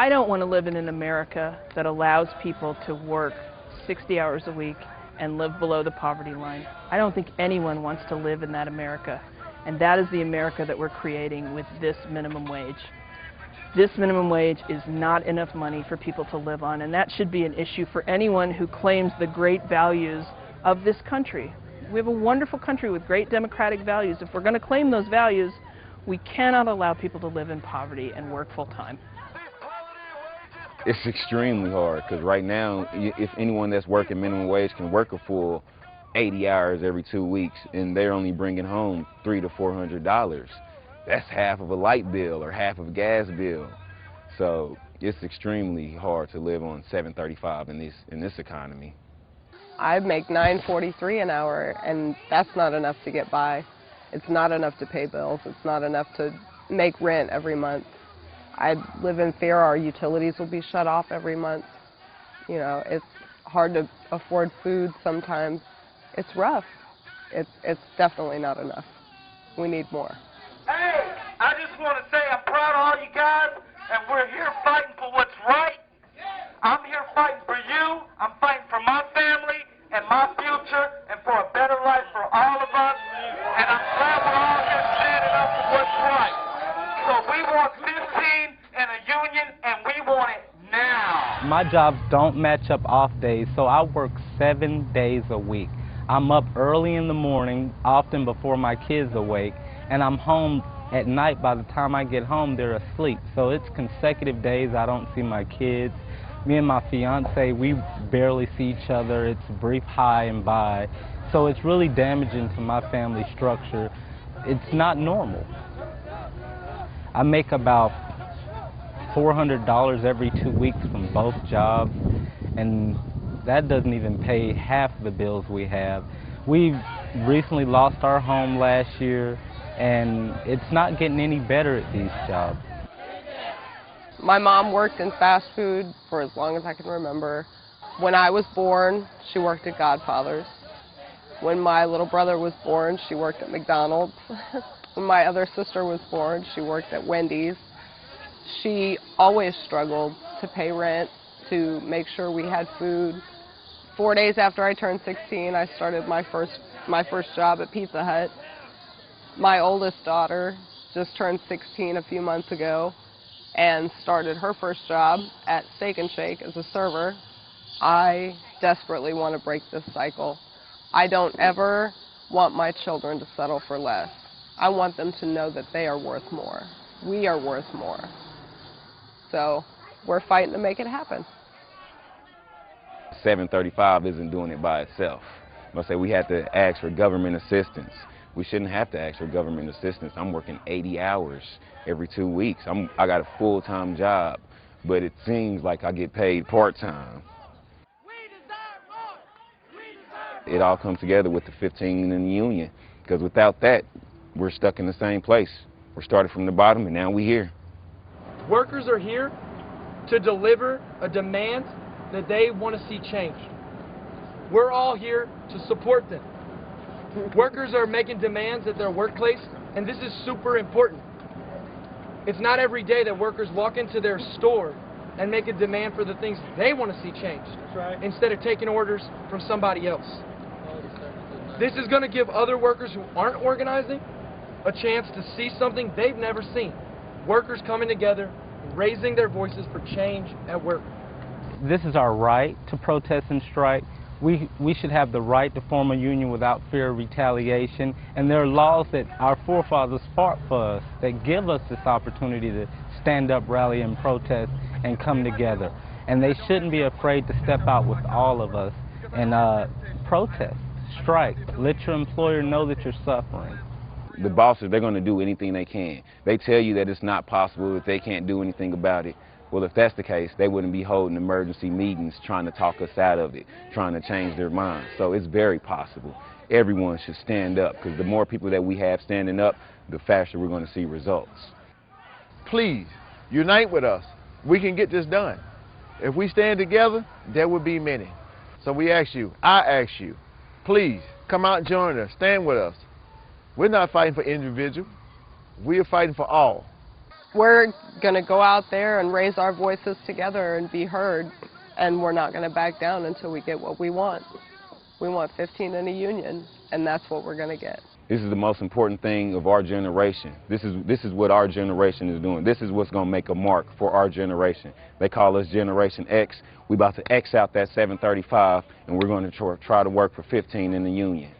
I don't want to live in an America that allows people to work 60 hours a week and live below the poverty line. I don't think anyone wants to live in that America. And that is the America that we're creating with this minimum wage. This minimum wage is not enough money for people to live on, and that should be an issue for anyone who claims the great values of this country. We have a wonderful country with great democratic values. If we're going to claim those values, we cannot allow people to live in poverty and work full-time. It's extremely hard because right now, if anyone that's working minimum wage can work a full 80 hours every 2 weeks and they're only bringing home $300 to $400, that's half of a light bill or half of a gas bill. So it's extremely hard to live on $7.35 in this economy. I make $9.43 an hour, and that's not enough to get by. It's not enough to pay bills. It's not enough to make rent every month. I live in fear our utilities will be shut off every month. You know, it's hard to afford food sometimes. It's rough. It's definitely not enough. We need more. Hey, I just want to say I'm proud of all you guys, and we're here fighting for what's right. I'm here fighting for you. I'm fighting for my family and my future and for a better life for all of us. And I'm glad we're all here standing up for what's right. So we want 15 and a union, and we want it now. My jobs don't match up off days, so I work 7 days a week. I'm up early in the morning, often before my kids awake, and I'm home at night. By the time I get home, they're asleep. So it's consecutive days I don't see my kids. Me and my fiance, we barely see each other. It's brief hi and bye. So it's really damaging to my family structure. It's not normal. I make about $400 every 2 weeks from both jobs, and that doesn't even pay half the bills we have. We recently lost our home last year, and it's not getting any better at these jobs. My mom worked in fast food for as long as I can remember. When I was born, she worked at Godfather's. When my little brother was born, she worked at McDonald's. When my other sister was born, she worked at Wendy's. She always struggled to pay rent, to make sure we had food. 4 days after I turned 16, I started my first job at Pizza Hut. My oldest daughter just turned 16 a few months ago and started her first job at Steak and Shake as a server. I desperately want to break this cycle. I don't ever want my children to settle for less. I want them to know that they are worth more. We are worth more. So we're fighting to make it happen. $7.35 isn't doing it by itself. I say we have to ask for government assistance. We shouldn't have to ask for government assistance. I'm working 80 hours every 2 weeks. I got a full-time job, but it seems like I get paid part-time. It all comes together with the 15 in the union, because without that, we're stuck in the same place. We're started from the bottom, and now we're here. Workers are here to deliver a demand that they want to see changed. We're all here to support them. Workers are making demands at their workplace, and this is super important. It's not every day that workers walk into their store and make a demand for the things they want to see changed. That's right. Instead of taking orders from somebody else. This is going to give other workers who aren't organizing a chance to see something they've never seen. Workers coming together, raising their voices for change at work. This is our right to protest and strike. We should have the right to form a union without fear of retaliation, and there are laws that our forefathers fought for us that give us this opportunity to stand up, rally, and protest and come together. And they shouldn't be afraid to step out with all of us and protest, strike, let your employer know that you're suffering. The bosses, they're going to do anything they can. They tell you that it's not possible, that they can't do anything about it. Well, if that's the case, they wouldn't be holding emergency meetings trying to talk us out of it, trying to change their minds. So it's very possible. Everyone should stand up, because the more people that we have standing up, the faster we're going to see results. Please, unite with us. We can get this done. If we stand together, there will be many. So we ask you, I ask you, please come out and join us, stand with us. We're not fighting for individual. We are fighting for all. We're going to go out there and raise our voices together and be heard, and we're not going to back down until we get what we want. We want 15 in a union, and that's what we're going to get. This is the most important thing of our generation. This is what our generation is doing. This is what's going to make a mark for our generation. They call us Generation X. We're about to X out that 735, and we're going to try to work for 15 in the union.